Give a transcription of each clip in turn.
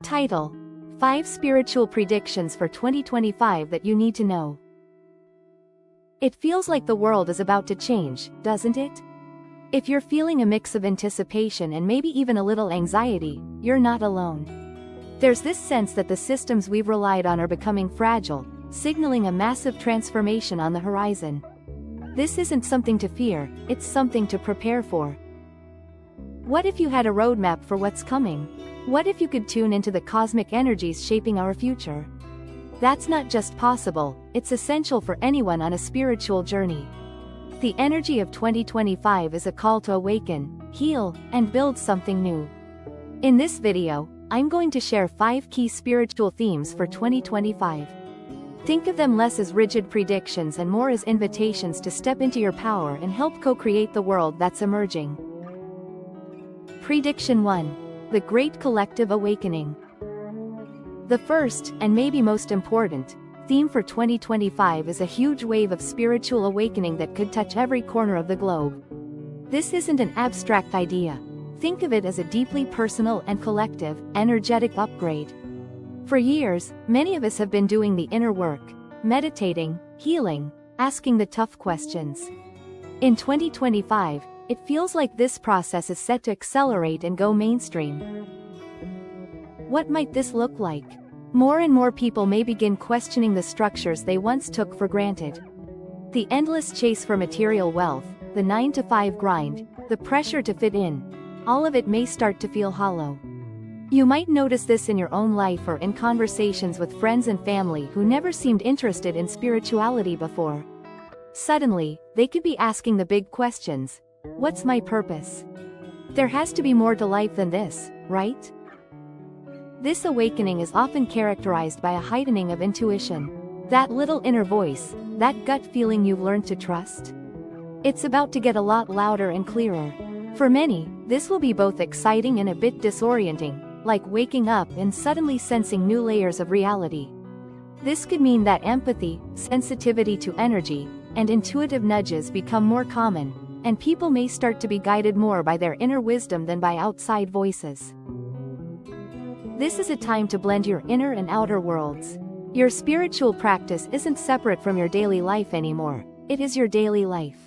Title: 5 Spiritual Predictions for 2025 that you need to know. It feels like the world is about to change, doesn't it? If you're feeling a mix of anticipation and maybe even a little anxiety, you're not alone. There's this sense that the systems we've relied on are becoming fragile, signaling a massive transformation on the horizon. This isn't something to fear, it's something to prepare for. What if you had a roadmap for what's coming? What if you could tune into the cosmic energies shaping our future? That's not just possible, it's essential for anyone on a spiritual journey. The energy of 2025 is a call to awaken, heal, and build something new. In this video, I'm going to share 5 key spiritual themes for 2025. Think of them less as rigid predictions and more as invitations to step into your power and help co-create the world that's emerging. Prediction 1. The Great Collective Awakening. The first, and maybe most important, theme for 2025 is a huge wave of spiritual awakening that could touch every corner of the globe. This isn't an abstract idea. Think of it as a deeply personal and collective, energetic upgrade. For years, many of us have been doing the inner work, meditating, healing, asking the tough questions. In 2025, it feels like this process is set to accelerate and go mainstream. What might this look like? More and more people may begin questioning the structures they once took for granted. The endless chase for material wealth, the 9-to-5 grind, the pressure to fit in, all of it may start to feel hollow. You might notice this in your own life or in conversations with friends and family who never seemed interested in spirituality before. Suddenly, they could be asking the big questions. What's my purpose? There has to be more to life than this, right? This awakening is often characterized by a heightening of intuition. That little inner voice, that gut feeling you've learned to trust. It's about to get a lot louder and clearer. For many, this will be both exciting and a bit disorienting, like waking up and suddenly sensing new layers of reality. This could mean that empathy, sensitivity to energy, and intuitive nudges become more common, and people may start to be guided more by their inner wisdom than by outside voices. This is a time to blend your inner and outer worlds. Your spiritual practice isn't separate from your daily life anymore, it is your daily life.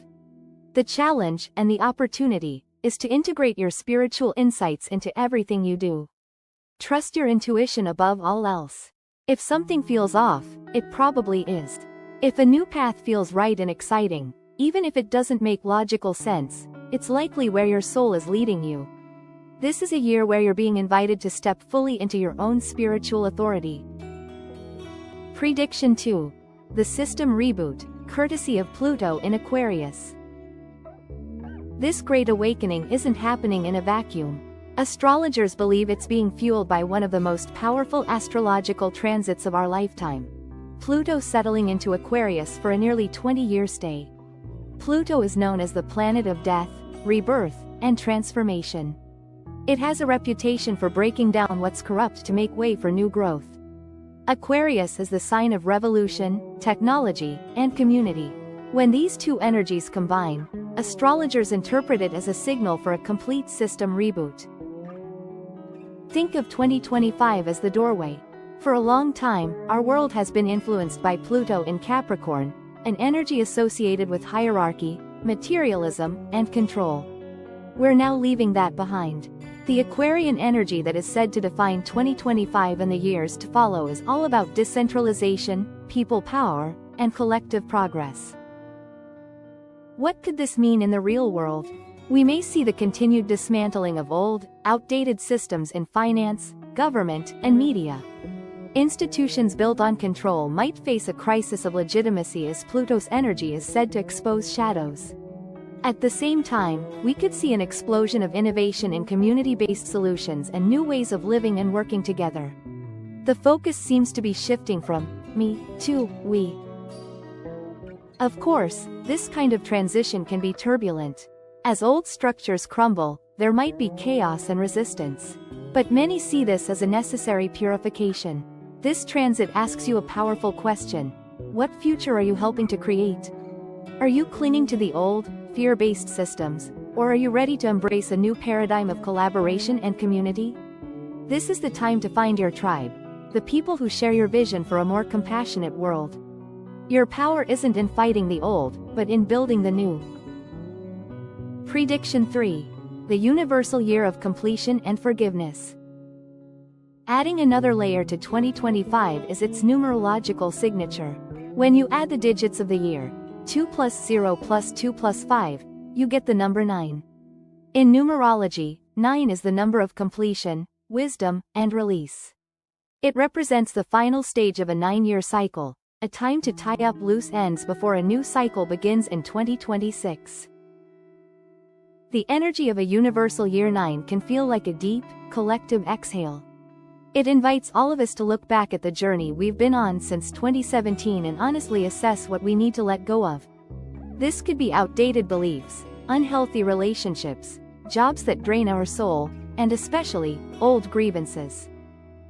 The challenge, and the opportunity, is to integrate your spiritual insights into everything you do. Trust your intuition above all else. If something feels off, it probably is. If a new path feels right and exciting, even if it doesn't make logical sense, it's likely where your soul is leading you. This is a year where you're being invited to step fully into your own spiritual authority. Prediction 2. The System Reboot, courtesy of Pluto in Aquarius. This great awakening isn't happening in a vacuum. Astrologers believe it's being fueled by one of the most powerful astrological transits of our lifetime. Pluto settling into Aquarius for a nearly 20-year stay. Pluto is known as the planet of death, rebirth, and transformation. It has a reputation for breaking down what's corrupt to make way for new growth. Aquarius is the sign of revolution, technology, and community. When these two energies combine, astrologers interpret it as a signal for a complete system reboot. Think of 2025 as the doorway. For a long time, our world has been influenced by Pluto in Capricorn, an energy associated with hierarchy, materialism, and control. We're now leaving that behind. The Aquarian energy that is said to define 2025 and the years to follow is all about decentralization, people power, and collective progress. What could this mean in the real world? We may see the continued dismantling of old, outdated systems in finance, government, and media. Institutions built on control might face a crisis of legitimacy as Pluto's energy is said to expose shadows. At the same time, we could see an explosion of innovation in community-based solutions and new ways of living and working together. The focus seems to be shifting from me to we. Of course, this kind of transition can be turbulent. As old structures crumble, there might be chaos and resistance. But many see this as a necessary purification. This transit asks you a powerful question. What future are you helping to create? Are you clinging to the old, fear-based systems, or are you ready to embrace a new paradigm of collaboration and community? This is the time to find your tribe, the people who share your vision for a more compassionate world. Your power isn't in fighting the old, but in building the new. Prediction 3. The universal year of completion and forgiveness. Adding another layer to 2025 is its numerological signature. When you add the digits of the year, 2 plus 0 plus 2 plus 5, you get the number 9. In numerology, 9 is the number of completion, wisdom, and release. It represents the final stage of a 9-year cycle, a time to tie up loose ends before a new cycle begins in 2026. The energy of a universal year 9 can feel like a deep, collective exhale. It invites all of us to look back at the journey we've been on since 2017 and honestly assess what we need to let go of. This could be outdated beliefs, unhealthy relationships, jobs that drain our soul, and especially, old grievances.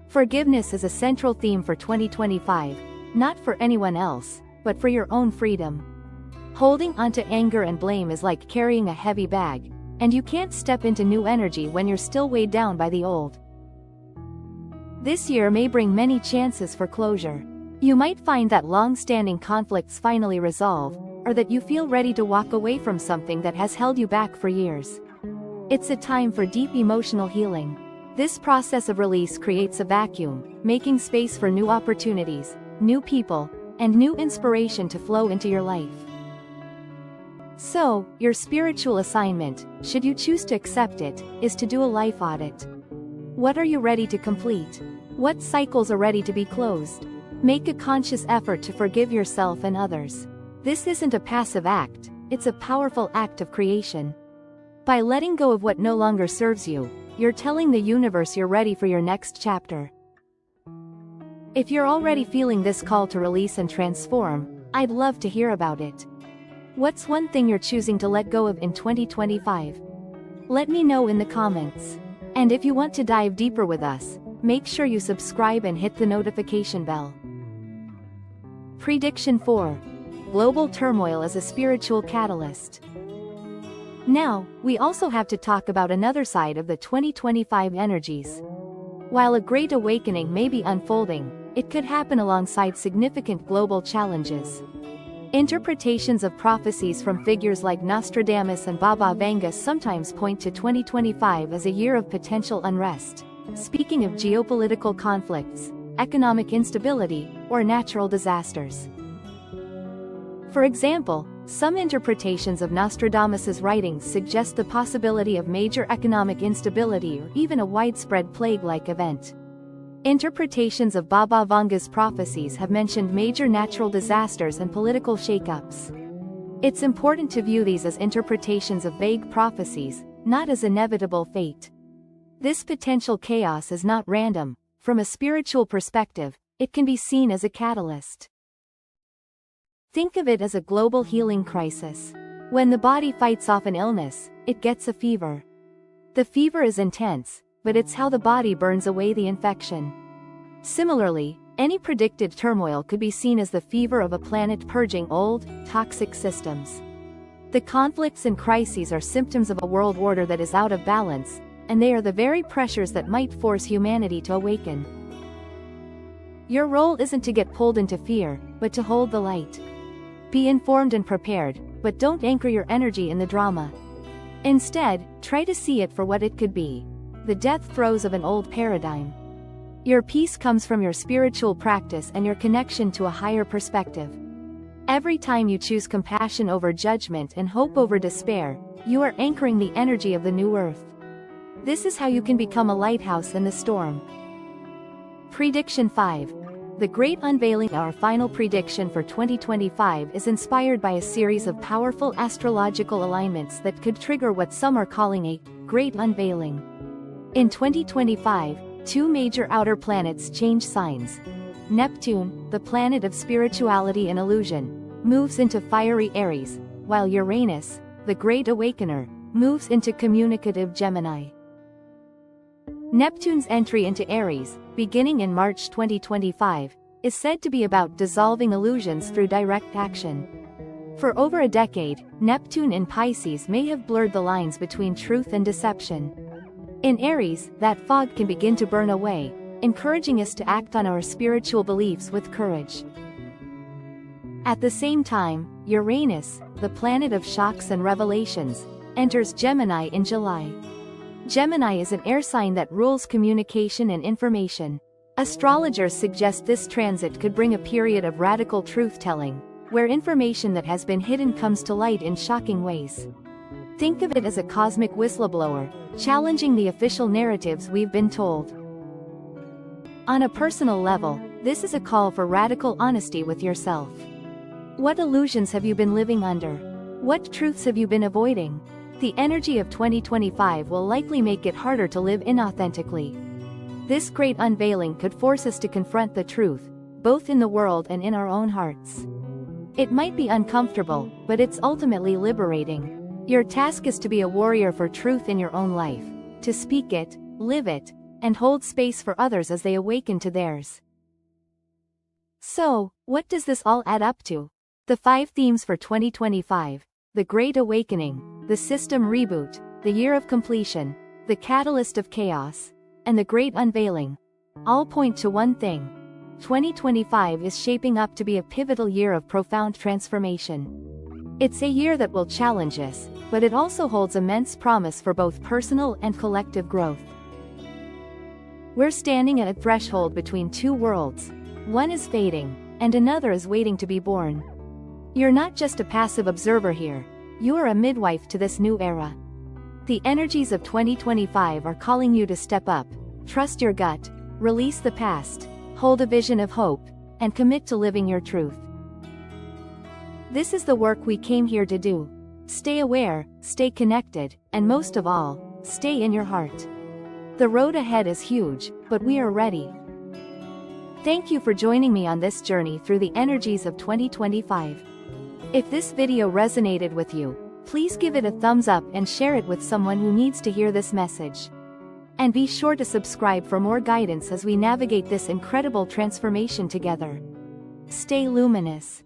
Forgiveness is a central theme for 2025, not for anyone else, but for your own freedom. Holding onto anger and blame is like carrying a heavy bag, and you can't step into new energy when you're still weighed down by the old. This year may bring many chances for closure. You might find that long-standing conflicts finally resolve, or that you feel ready to walk away from something that has held you back for years. It's a time for deep emotional healing. This process of release creates a vacuum, making space for new opportunities, new people, and new inspiration to flow into your life. So, your spiritual assignment, should you choose to accept it, is to do a life audit. What are you ready to complete? What cycles are ready to be closed? Make a conscious effort to forgive yourself and others. This isn't a passive act, it's a powerful act of creation. By letting go of what no longer serves you, you're telling the universe you're ready for your next chapter. If you're already feeling this call to release and transform, I'd love to hear about it. What's one thing you're choosing to let go of in 2025? Let me know in the comments. And if you want to dive deeper with us, make sure you subscribe and hit the notification bell. Prediction 4. Global turmoil as a spiritual catalyst. Now, we also have to talk about another side of the 2025 energies. While a great awakening may be unfolding, it could happen alongside significant global challenges. Interpretations of prophecies from figures like Nostradamus and Baba Vanga sometimes point to 2025 as a year of potential unrest, speaking of geopolitical conflicts, economic instability, or natural disasters. For example, some interpretations of Nostradamus's writings suggest the possibility of major economic instability or even a widespread plague-like event. Interpretations of Baba Vanga's prophecies have mentioned major natural disasters and political shakeups. It's important to view these as interpretations of vague prophecies, not as inevitable fate. This potential chaos is not random. From a spiritual perspective, it can be seen as a catalyst. Think of it as a global healing crisis. When the body fights off an illness, it gets a fever. The fever is intense, but it's how the body burns away the infection. Similarly, any predicted turmoil could be seen as the fever of a planet purging old, toxic systems. The conflicts and crises are symptoms of a world order that is out of balance, and they are the very pressures that might force humanity to awaken. Your role isn't to get pulled into fear, but to hold the light. Be informed and prepared, but don't anchor your energy in the drama. Instead, try to see it for what it could be: the death throes of an old paradigm. Your peace comes from your spiritual practice and your connection to a higher perspective. Every time you choose compassion over judgment and hope over despair, you are anchoring the energy of the new earth. This is how you can become a lighthouse in the storm. Prediction 5. The Great Unveiling. Our final prediction for 2025 is inspired by a series of powerful astrological alignments that could trigger what some are calling a Great Unveiling. In 2025, two major outer planets change signs. Neptune, the planet of spirituality and illusion, moves into fiery Aries, while Uranus, the Great Awakener, moves into communicative Gemini. Neptune's entry into Aries, beginning in March 2025, is said to be about dissolving illusions through direct action. For over a decade, Neptune in Pisces may have blurred the lines between truth and deception. In Aries, that fog can begin to burn away, encouraging us to act on our spiritual beliefs with courage. At the same time, Uranus, the planet of shocks and revelations, enters Gemini in July. Gemini is an air sign that rules communication and information. Astrologers suggest this transit could bring a period of radical truth-telling, where information that has been hidden comes to light in shocking ways. Think of it as a cosmic whistleblower, challenging the official narratives we've been told. On a personal level, this is a call for radical honesty with yourself. What illusions have you been living under? What truths have you been avoiding? The energy of 2025 will likely make it harder to live inauthentically. This great unveiling could force us to confront the truth, both in the world and in our own hearts. It might be uncomfortable, but it's ultimately liberating. Your task is to be a warrior for truth in your own life, to speak it, live it, and hold space for others as they awaken to theirs. So, what does this all add up to? The 5 themes for 2025, the Great Awakening, the System Reboot, the Year of Completion, the Catalyst of Chaos, and the Great Unveiling, all point to one thing. 2025 is shaping up to be a pivotal year of profound transformation. It's a year that will challenge us, but it also holds immense promise for both personal and collective growth. We're standing at a threshold between two worlds. One is fading, and another is waiting to be born. You're not just a passive observer here, you are a midwife to this new era. The energies of 2025 are calling you to step up, trust your gut, release the past, hold a vision of hope, and commit to living your truth. This is the work we came here to do. Stay aware, stay connected, and most of all, stay in your heart. The road ahead is huge, but we are ready. Thank you for joining me on this journey through the energies of 2025. If this video resonated with you, please give it a thumbs up and share it with someone who needs to hear this message. And be sure to subscribe for more guidance as we navigate this incredible transformation together. Stay luminous.